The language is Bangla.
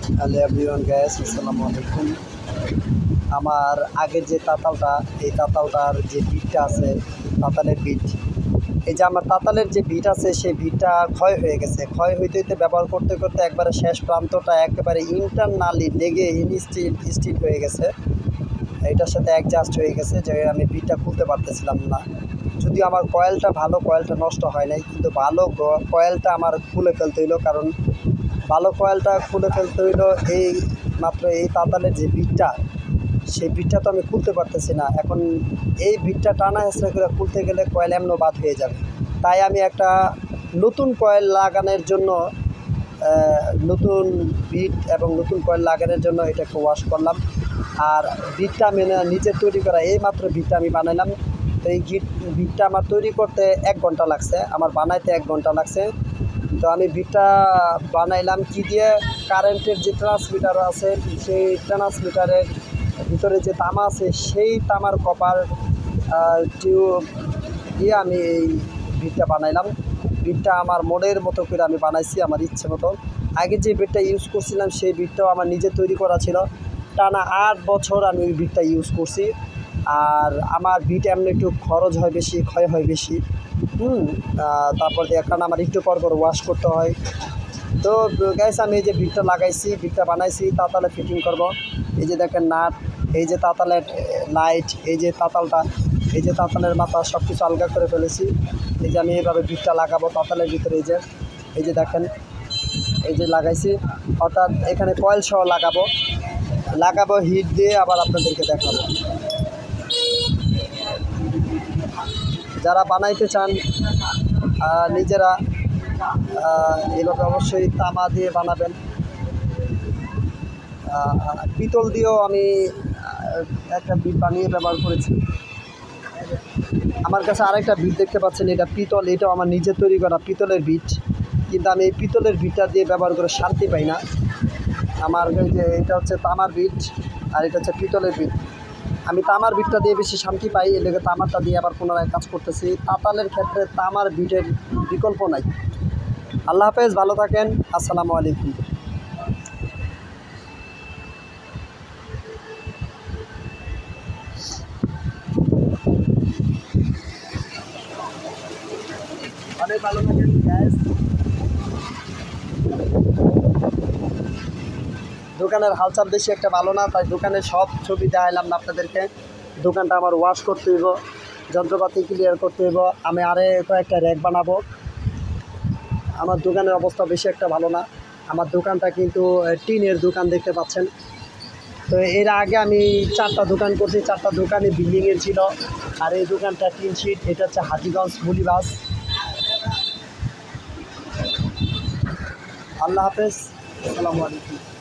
হ্যালো এভরিওয়ান গাইস, আসসালামু আলাইকুম। আমার আগের যে তাতালটা, এই তাতালটার যে বিটটা আছে, তাতালের বিট, এই যে আমার তাতালের যে বিট আছে, সেই বিটটা ক্ষয় হয়ে গেছে। ক্ষয় হইতে হইতে ব্যবহার করতে করতে একবারে শেষ প্রান্তটা একেবারে ইন্টারনালি লেগে স্টিল হয়ে গেছে। এটার সাথে অ্যাডজাস্ট হয়ে গেছে যে আমি বিটটা খুলতে পারতেছিলাম না। যদিও আমার কয়েলটা ভালো, কয়েলটা নষ্ট হয় নাই, কিন্তু ভালো কয়েলটা আমার খুলে ফেলতে হইলো। কারণ ভালো কয়েলটা খুলে ফেলতে হইলো এই মাত্র এই তাতালের যে বিটটা, সেই বিটটা তো আমি খুলতে পারতেছি না। এখন এই বিটটা টানা হেঁচড়া করে খুলতে গেলে কয়েল এমন বাদ হয়ে যাবে। তাই আমি একটা নতুন কয়েল লাগানোর জন্য নতুন বিট এবং নতুন কয়েল লাগানোর জন্য এটাকে ওয়াশ করলাম। আর বিটটা আমি নিজে তৈরি করা, এই মাত্র বিটটা আমি বানাইলাম। তো এই বিটটা আমার তৈরি করতে 1 ঘন্টা লাগছে, আমার বানাইতে 1 ঘন্টা লাগছে। তো আমি বিটটা বানাইলাম কি দিয়ে, কারেন্টের যে ট্রান্সমিটার আছে, সেই ট্রান্সমিটারের ভিতরে যে তামা আছে, সেই তামার কপার টিউব দিয়ে আমি এই বিটটা বানাইলাম। বিটটা আমার মনের মতো করে আমি বানাইছি, আমার ইচ্ছে মতো। আগে যে বিটটা ইউজ করছিলাম, সেই বিটটাও আমার নিজে তৈরি করা ছিল। টানা 8 বছর আমি ওই বিটটা ইউজ করছি। আর আমার বিট এমনি একটু খরচ হয় বেশি, ক্ষয় হয় বেশি। তারপর কারণ আমার একটু পর ওয়াশ করতে হয়। তো গাইস, আমি এই যে বিটটা লাগাইছি, বিটটা বানাইছি, তাতালে ফিটিং করব। এই যে দেখেন নাট, এই যে তাতালের লাইট, এই যে তাতালটা, এই যে তাতালের মাথা, সব কিছু আলগা করে ফেলেছি। এই যে আমি এইভাবে বিটটা লাগাবো তাতালের ভিতরে। এই যে দেখেন, এই যে লাগাইছি, অর্থাৎ এখানে কয়েল সহ লাগাবো হিট দিয়ে, আবার আপনাদেরকে দেখাবো। যারা বানাইতে চান নিজেরা, এভাবে অবশ্যই তামা দিয়ে বানাবেন। পিতল দিয়েও আমি একটা বিট বানিয়ে ব্যবহার করেছি। আমার কাছে আরেকটা বিট দেখতে পাচ্ছেন, এটা পিতল, এটাও আমার নিজে তৈরি করা পিতলের বিট। কিন্তু আমি এই পিতলের বিটটা দিয়ে ব্যবহার করে শান্তি পাই না। আমার যে এটা হচ্ছে তামার বিট, আর এটা হচ্ছে পিতলের বিট। আমি তামার বিটটা দিয়ে বেশি শান্তি পাই, এর লেগে তামারটা দিয়ে আবার পুনরায় কাজ করতেছি। তাতালের ক্ষেত্রে তামার বিটের বিকল্প নাই। আল্লাহ হাফেজ, ভালো থাকেন, আসসালামু আলাইকুম। অনেক ভালো থাকেন গ্যাস। দোকানের হালচাল বেশি একটা ভালো না, তাই দোকানের সব ছবি দেখাইলাম না আপনাদেরকে। দোকানটা আমার ওয়াশ করতে হইব, যন্ত্রপাতি ক্লিয়ার করতে হইব। আমি কয়েকটা র্যাক বানাবো। আমার দোকানের অবস্থা বেশি একটা ভালো না। আমার দোকানটা কিন্তু টিনের দোকান দেখতে পাচ্ছেন। তো এর আগে আমি 4টা দোকান করছি, 4টা দোকানে বিল্ডিংয়ের ছিল। আর এই দোকানটা টিন শিট। এটা হচ্ছে হাজীগঞ্জ মুলিবাস। আল্লাহ হাফেজ, আসসালামু আলাইকুম।